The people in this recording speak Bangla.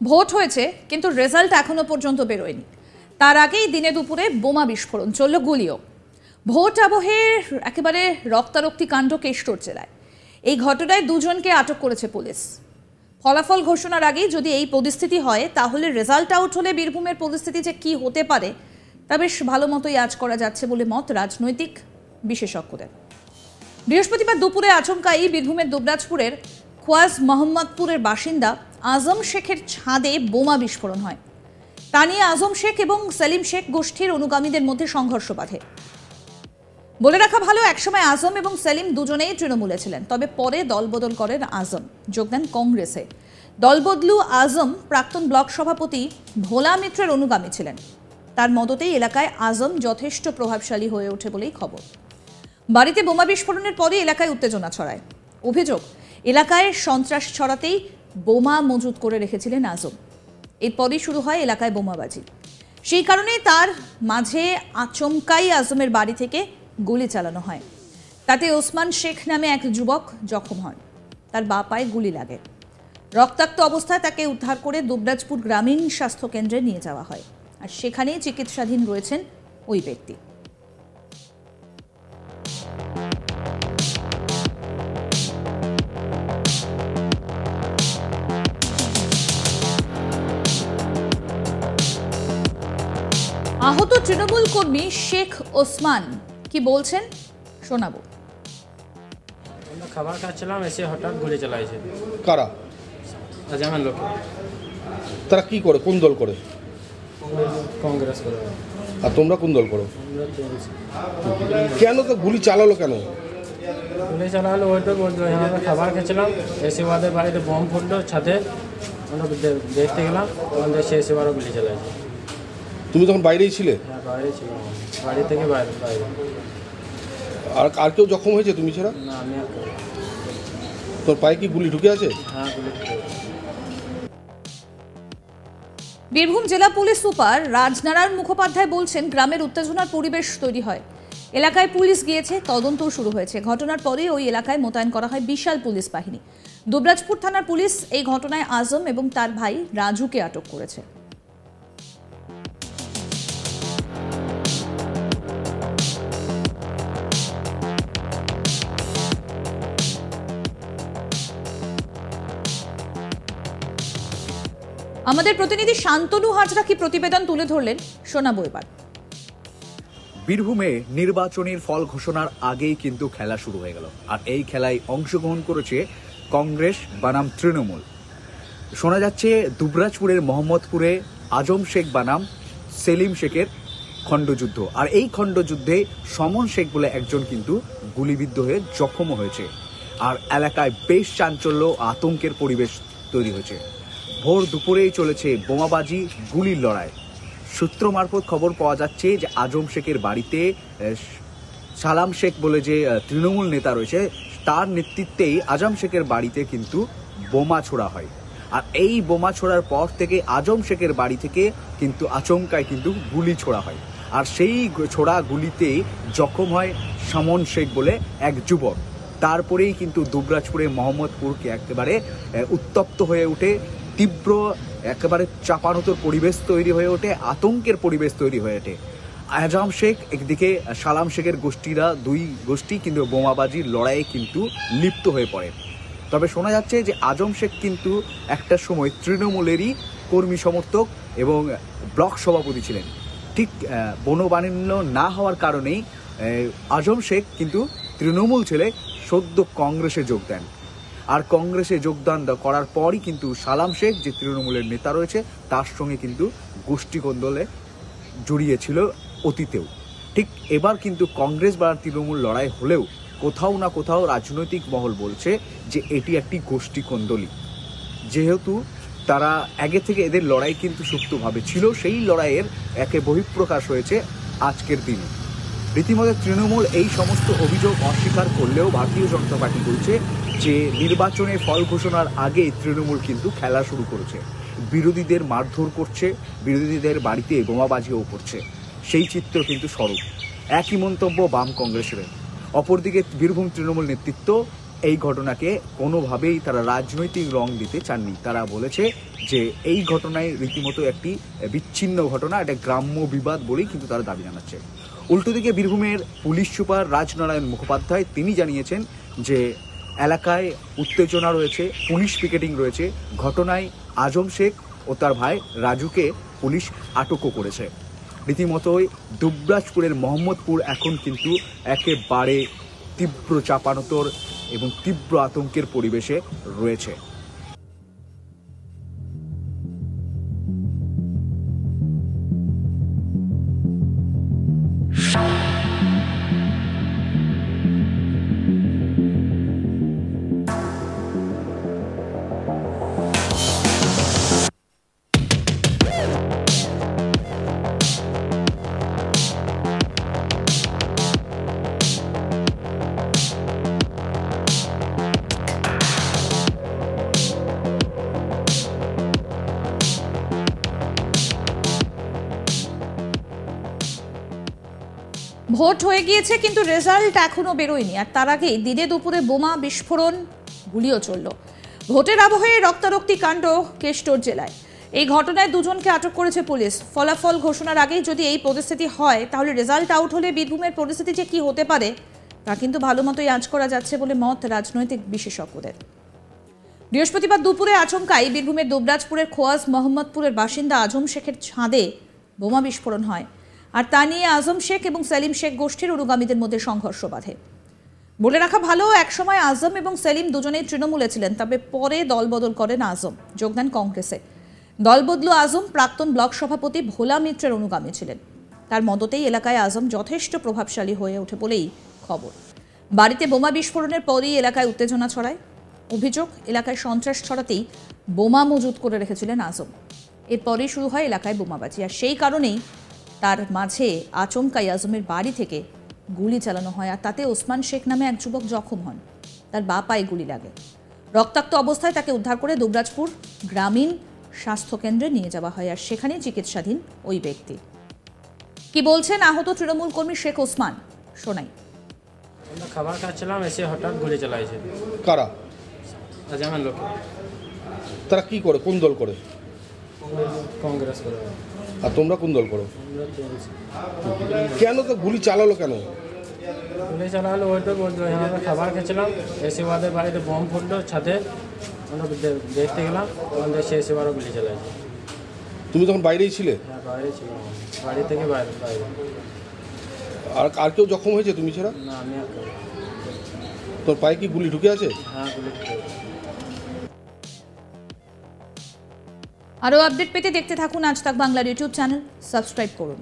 ভোট হয়েছে কিন্তু রেজাল্ট এখনো পর্যন্ত বেরোয়নি। তার আগেই দিনে দুপুরে বোমা বিস্ফোরণ, চলল গুলিও। ভোট আবহে একেবারে রক্তারক্তি কাণ্ড কেষ্টর জেলায়। এই ঘটনায় দুজনকে আটক করেছে পুলিশ। ফলাফল ঘোষণার আগেই যদি এই পরিস্থিতি হয় তাহলে রেজাল্ট আউট হলে বীরভূমের পরিস্থিতি যে কি হতে পারে তা বেশ ভালো মতোই আঁচ করা যাচ্ছে বলে মত রাজনৈতিক বিশেষজ্ঞদের। বৃহস্পতিবার দুপুরে আচমকাই বীরভূমের দুবরাজপুরের খোয়াজ মোহাম্মদপুরের বাসিন্দা আজম শেখের ছাদে বোমা বিস্ফোরণ হয়। তা নিয়ে আজম শেখ এবং সেলিম শেখ গোষ্ঠীর অনুগামীদের মধ্যে সংঘর্ষ বাধে। বলে রাখা ভালো, একসময় আজম এবং সেলিম দুজনেই তৃণমূলে ছিলেন, তবে পরে দলবদল করেন আজম, যোগ দেন কংগ্রেসে। দলবদলু আজম প্রাক্তন ব্লক সভাপতি ভোলা মিত্রের অনুগামী ছিলেন। তার মদতেই এলাকায় আজম যথেষ্ট প্রভাবশালী হয়ে ওঠে বলেই খবর। বাড়িতে বোমা বিস্ফোরণের পরে এলাকায় উত্তেজনা ছড়ায়। অভিযোগ, এলাকায় সন্ত্রাস ছড়াতেই বোমা মজুত করে রেখেছিলেন আজম। এরপরই শুরু হয় এলাকায় বোমাবাজি। সেই কারণে তার মাঝে আচমকাই আজমের বাড়ি থেকে গুলি চালানো হয়। তাতে ওসমান শেখ নামে এক যুবক জখম হন। তার বাঁ পায়ে গুলি লাগে। রক্তাক্ত অবস্থায় তাকে উদ্ধার করে দুবরাজপুর গ্রামীণ স্বাস্থ্য কেন্দ্রে নিয়ে যাওয়া হয়, আর সেখানেই চিকিৎসাধীন রয়েছেন ওই ব্যক্তি। আহত তৃণমূল কর্মী শেখ ওসমান কি বলছেন শোনাবো। খাবার খাচ্ছিলাম, এসে হঠাৎ গুলি চালাইছে। কারা? আজমের লোক। তারা কি করে, কোন দল করে? কংগ্রেস করে। আর তোমরা কোন দল করো? কেন তো গুলি চালালো কেন? গুলি চালালো ওইটা বলতো, আমরা খাবার খেয়েছিলাম, এসে ওদের বাড়িতে বোম ফুটলো ছাদে, আমরা দেখতে গেলাম, ওখান থেকে এসে ওরা গুলি চালাইছে। তুমি তখন বাইরেই ছিলে? হ্যাঁ, বাইরে ছিলাম, বাড়ি থেকে বাইরে। আর কেউ জখম হয়েছে তুমি ছাড়া? না, আমি। তোর পায়ে কি গুলি ঢুকে আছে? হ্যাঁ, গুলি ঢুকে। বীরভূম জেলা পুলিশ সুপার রাজনারায়ণ মুখোপাধ্যায় বলছেন, গ্রামের উত্তেজনার পরিবেশ তৈরি হয়। এলাকায় পুলিশ গিয়েছে, তদন্তও শুরু হয়েছে। ঘটনার পরে ওই এলাকায় মোতায়েন করা হয় বিশাল পুলিশ বাহিনী। দুবরাজপুর থানার পুলিশ এই ঘটনায় আজম এবং তার ভাই রাজুকে আটক করেছে। আমাদের প্রতিনিধি শান্তনু হাজরা কি প্রতিবেদন তুলে ধরলেন শোনাবো এবার। বীরভূমে নির্বাচনের ফল ঘোষণার আগেই কিন্তু খেলা শুরু হয়ে গেল, আর এই খেলায় অংশগ্রহণ করেছে কংগ্রেস বানাম তৃণমূল। শোনা যাচ্ছে দুবরাজপুরের মোহাম্মদপুরে আজম শেখ বানাম সেলিম শেখের খণ্ডযুদ্ধ, আর এই খণ্ডযুদ্ধে সমন শেখ বলে একজন কিন্তু গুলিবিদ্ধ হয়ে জখমও হয়েছে। আর এলাকায় বেশ চাঞ্চল্য, আতঙ্কের পরিবেশ তৈরি হয়েছে। ভোর দুপুরেই চলেছে বোমাবাজি, গুলির লড়াই। সূত্র মারফত খবর পাওয়া যাচ্ছে যে আজম শেখের বাড়িতে সালাম শেখ বলে যে তৃণমূল নেতা রয়েছে, তার নেতৃত্বেই আজম শেখের বাড়িতে কিন্তু বোমা ছোড়া হয়। আর এই বোমা ছোড়ার পর থেকে আজম শেখের বাড়ি থেকে কিন্তু আচমকায় কিন্তু গুলি ছোড়া হয়, আর সেই ছোড়া গুলিতেই জখম হয় সমন শেখ বলে এক যুবক। তারপরেই কিন্তু দুবরাজপুরে মোহাম্মদপুরকে একেবারে উত্তপ্ত হয়ে ওঠে, তীব্র একেবারে চাপানোতর পরিবেশ তৈরি হয়ে ওঠে, আতঙ্কের পরিবেশ তৈরি হয়ে ওঠে। আজম শেখ একদিকে, সালাম শেখের গোষ্ঠীরা, দুই গোষ্ঠী কিন্তু বোমাবাজির লড়াইয়ে কিন্তু লিপ্ত হয়ে পড়ে। তবে শোনা যাচ্ছে যে আজম শেখ কিন্তু একটা সময় তৃণমূলেরই কর্মী সমর্থক এবং ব্লক সভাপতি ছিলেন। ঠিক বনবাণিজ্য না হওয়ার কারণেই আজম শেখ কিন্তু তৃণমূল ছেড়ে সদ্য কংগ্রেসে যোগ দেন। আর কংগ্রেসে যোগদান করার পরই কিন্তু সালাম শেখ, যে তৃণমূলের নেতা রয়েছে, তার সঙ্গে কিন্তু গোষ্ঠী কোন্দলে জড়িয়েছিল অতীতেও। ঠিক এবার কিন্তু কংগ্রেস বা তৃণমূল লড়াই হলেও কোথাও না কোথাও রাজনৈতিক মহল বলছে যে এটি একটি গোষ্ঠী কোন্দলই, যেহেতু তারা আগে থেকে এদের লড়াই কিন্তু সুপ্তভাবে ছিল। সেই লড়াইয়ের একে বহিঃপ্রকাশ হয়েছে আজকের দিনে। রীতিমতো তৃণমূল এই সমস্ত অভিযোগ অস্বীকার করলেও ভারতীয় জনতা পার্টি বলছে যে নির্বাচনের ফল ঘোষণার আগে তৃণমূল কিন্তু খেলা শুরু করেছে, বিরোধীদের মারধর করছে, বিরোধীদের বাড়িতে বোমাবাজিও করছে। সেই চিত্র কিন্তু স্বরূপ। একই মন্তব্য বাম কংগ্রেসের। অপরদিকে বীরভূম তৃণমূল নেতৃত্ব এই ঘটনাকে কোনোভাবেই তারা রাজনৈতিক রং দিতে চাননি। তারা বলেছে যে এই ঘটনায় রীতিমতো একটি বিচ্ছিন্ন ঘটনা, একটা গ্রাম্য বিবাদ বলেই কিন্তু তারা দাবি জানাচ্ছে। উল্টো দিকে বীরভূমের পুলিশ সুপার রাজনারায়ণ মুখোপাধ্যায় তিনি জানিয়েছেন যে এলাকায় উত্তেজনা রয়েছে, পুলিশ পিকেটিং রয়েছে। ঘটনায় আজম শেখ ও তার ভাই রাজুকে পুলিশ আটকও করেছে। রীতিমতোই দুবরাজপুরের মোহাম্মদপুর এখন কিন্তু একেবারে তীব্র চাপানোতর এবং তীব্র আতঙ্কের পরিবেশে রয়েছে। ভোট হয়ে গিয়েছে কিন্তু রেজাল্ট এখনো বেরোয়নি, আর তার আগেই দিনে দুপুরে বোমা বিস্ফোরণ, গুলিও চলল। ভোটের আবহে রক্তারক্তি কাণ্ড কেষ্টর জেলায়। এই ঘটনায় দুজনকে আটক করেছে পুলিশ। ফলাফল ঘোষণার আগেই যদি এই পরিস্থিতি হয়, তাহলে রেজাল্ট আউট হলে বীরভূমের পরিস্থিতি যে কি হতে পারে তা কিন্তু ভালো মতোই আঁচ করা যাচ্ছে বলে মত রাজনৈতিক বিশেষজ্ঞদের। বৃহস্পতিবার দুপুরে আচমকাই বীরভূমের দুবরাজপুরের খোয়াজ মোহাম্মদপুরের বাসিন্দা আজম শেখের ছাদে বোমা বিস্ফোরণ হয়, আর তা নিয়ে আজম শেখ এবং সেলিম শেখ গোষ্ঠীর অনুগামীদের মধ্যে সংঘর্ষ বাধে। বলে রাখা ভালো, একসময় আজম এবং সেলিম দুজনেই তৃণমূলে ছিলেন, তবে পরে দলবদল করেন আজম, যোগ দেন কংগ্রেসে। দলবদলু আজম প্রাক্তন ব্লক সভাপতি ভোলা মিত্রের অনুগামী ছিলেন। তার মদতেই এলাকায় আজম যথেষ্ট প্রভাবশালী হয়ে ওঠে বলেই খবর। বাড়িতে বোমা বিস্ফোরণের পরই এলাকায় উত্তেজনা ছড়ায়। অভিযোগ, এলাকায় সন্ত্রাস ছড়াতেই বোমা মজুত করে রেখেছিলেন আজম। এরপরই শুরু হয় এলাকায় বোমাবাজি, আর সেই কারণেই তার মাঝে আচমকাই আজমের বাড়ি থেকে গুলি চালানো হয়, আর তাতে ওসমান শেখ নামে এক যুবক জখম হন। তার বা পায়ে গুলি লাগে। রক্তাক্ত অবস্থায় তাকে উদ্ধার করে দুবরাজপুর গ্রামীণ স্বাস্থ্যকেন্দ্রে নিয়ে যাওয়া হয়, আর সেখানেই চিকিৎসাধীন ওই ব্যক্তি। কি বলছেন আহত তৃণমূল কর্মী শেখ ওসমান, শোনাই। আমরা খাবার খাচ্ছিলাম, এসে হঠাৎ গুলি চালাইছে। কারা? আজমের লোক। তারা কি করে, কোন দল করে? কংগ্রেস করে। আর তোমরা কোন দল করো? আমরা TMC। কেন তো গুলি চালালো কেন? গুলি চালালো ওই তো বলতো, আমরা খাবার খেয়েছিলাম, এসে ওদের বাড়িতে বোম ফুটলো ছাদে, আমরা দেখতে গেলাম, ওখান থেকে সে এসে আরও গুলি চালাইছে। তুমি তখন বাইরেই ছিলে? হ্যাঁ, বাইরে ছিলাম, বাড়ি থেকে বাইরে। আর কেউ জখম হয়েছে তুমি ছাড়া? না, আমি একা। তোর পায়ে কি গুলি ঢুকে আছে? হ্যাঁ, গুলি আরও আপডেট পেতে দেখতে থাকুন আজ তাক বাংলার ইউটিউব চ্যানেল, সাবস্ক্রাইব করুন।